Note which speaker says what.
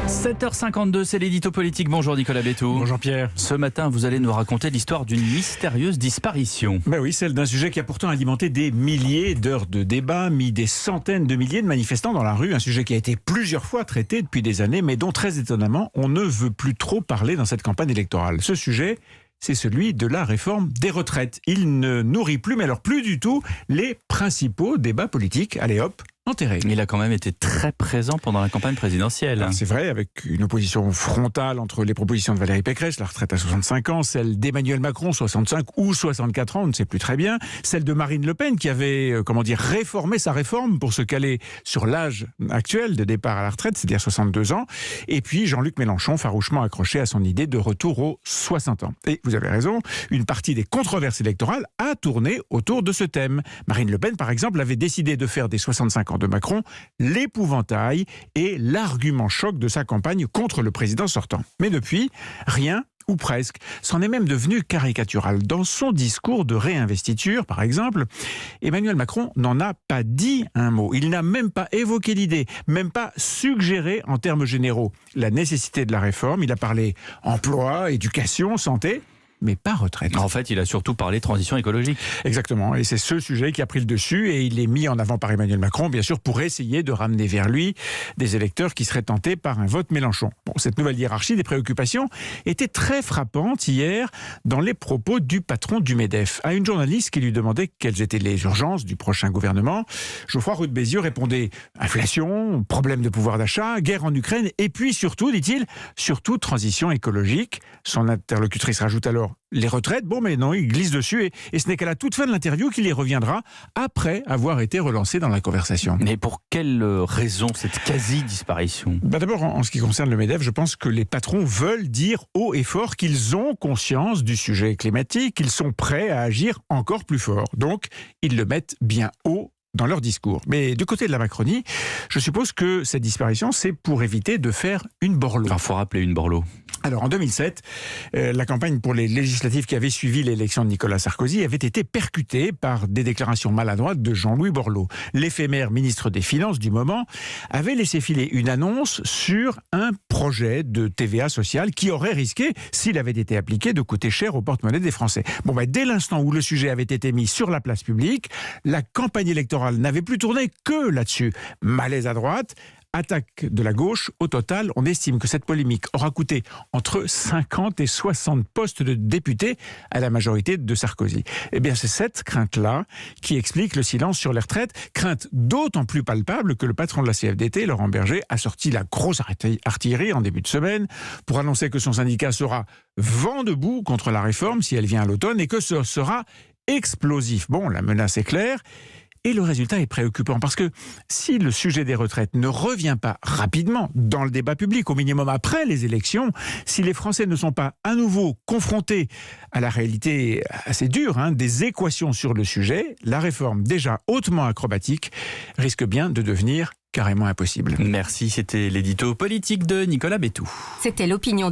Speaker 1: 7h52, c'est l'édito politique. Bonjour Nicolas Bétou.
Speaker 2: Bonjour Pierre.
Speaker 1: Ce matin, vous allez nous raconter l'histoire d'une mystérieuse disparition.
Speaker 2: Ben oui, celle d'un sujet qui a pourtant alimenté des milliers d'heures de débat, mis des centaines de milliers de manifestants dans la rue. Un sujet qui a été plusieurs fois traité depuis des années, mais dont très étonnamment, on ne veut plus trop parler dans cette campagne électorale. Ce sujet, c'est celui de la réforme des retraites. Il ne nourrit plus, mais alors plus du tout, les principaux débats politiques. Allez hop, enterré.
Speaker 1: Il a quand même été très présent pendant la campagne présidentielle.
Speaker 2: C'est vrai, avec une opposition frontale entre les propositions de Valérie Pécresse, la retraite à 65 ans, celle d'Emmanuel Macron, 65 ou 64 ans, on ne sait plus très bien, celle de Marine Le Pen qui avait, réformé sa réforme pour se caler sur l'âge actuel de départ à la retraite, c'est-à-dire 62 ans, et puis Jean-Luc Mélenchon, farouchement accroché à son idée de retour aux 60 ans. Et vous avez raison, une partie des controverses électorales a tourné autour de ce thème. Marine Le Pen, par exemple, avait décidé de faire des 65 ans de Macron l'épouvantail et l'argument choc de sa campagne contre le président sortant. Mais depuis, rien ou presque. C'en est même devenu caricatural. Dans son discours de réinvestiture, par exemple, Emmanuel Macron n'en a pas dit un mot. Il n'a même pas évoqué l'idée, même pas suggéré en termes généraux la nécessité de la réforme. Il a parlé emploi, éducation, santé, mais pas retraite.
Speaker 1: En fait, il a surtout parlé transition écologique.
Speaker 2: Exactement, et c'est ce sujet qui a pris le dessus, et il est mis en avant par Emmanuel Macron, bien sûr, pour essayer de ramener vers lui des électeurs qui seraient tentés par un vote Mélenchon. Bon, cette nouvelle hiérarchie des préoccupations était très frappante hier dans les propos du patron du MEDEF. À une journaliste qui lui demandait quelles étaient les urgences du prochain gouvernement, Geoffroy Roux de Bézieux répondait inflation, problème de pouvoir d'achat, guerre en Ukraine, et puis surtout, dit-il, surtout transition écologique. Son interlocutrice rajoute alors les retraites, bon mais non, il glisse dessus et ce n'est qu'à la toute fin de l'interview qu'il y reviendra après avoir été relancé dans la conversation.
Speaker 1: Mais pour quelle raison cette quasi-disparition ?
Speaker 2: D'abord, en ce qui concerne le MEDEF, je pense que les patrons veulent dire haut et fort qu'ils ont conscience du sujet climatique, qu'ils sont prêts à agir encore plus fort. Donc, ils le mettent bien haut dans leur discours. Mais du côté de la Macronie, je suppose que cette disparition, c'est pour éviter de faire une Borloo.
Speaker 1: Il faut rappeler une Borloo.
Speaker 2: Alors en 2007, la campagne pour les législatives qui avait suivi l'élection de Nicolas Sarkozy avait été percutée par des déclarations maladroites de Jean-Louis Borloo. L'éphémère ministre des Finances du moment avait laissé filer une annonce sur un projet de TVA sociale qui aurait risqué, s'il avait été appliqué, de coûter cher au porte-monnaie des Français. Bon, dès l'instant où le sujet avait été mis sur la place publique, la campagne électorale n'avait plus tourné que là-dessus. Malaise à droite, attaque de la gauche. Au total, on estime que cette polémique aura coûté entre 50 et 60 postes de députés à la majorité de Sarkozy. Eh bien, c'est cette crainte-là qui explique le silence sur les retraites. Crainte d'autant plus palpable que le patron de la CFDT, Laurent Berger, a sorti la grosse artillerie en début de semaine pour annoncer que son syndicat sera vent debout contre la réforme si elle vient à l'automne et que ce sera explosif. Bon, la menace est claire. Et le résultat est préoccupant parce que si le sujet des retraites ne revient pas rapidement dans le débat public, au minimum après les élections, si les Français ne sont pas à nouveau confrontés à la réalité assez dure des équations sur le sujet, la réforme déjà hautement acrobatique risque bien de devenir carrément impossible.
Speaker 1: Merci, c'était l'édito politique de Nicolas Bétou.
Speaker 3: C'était l'opinion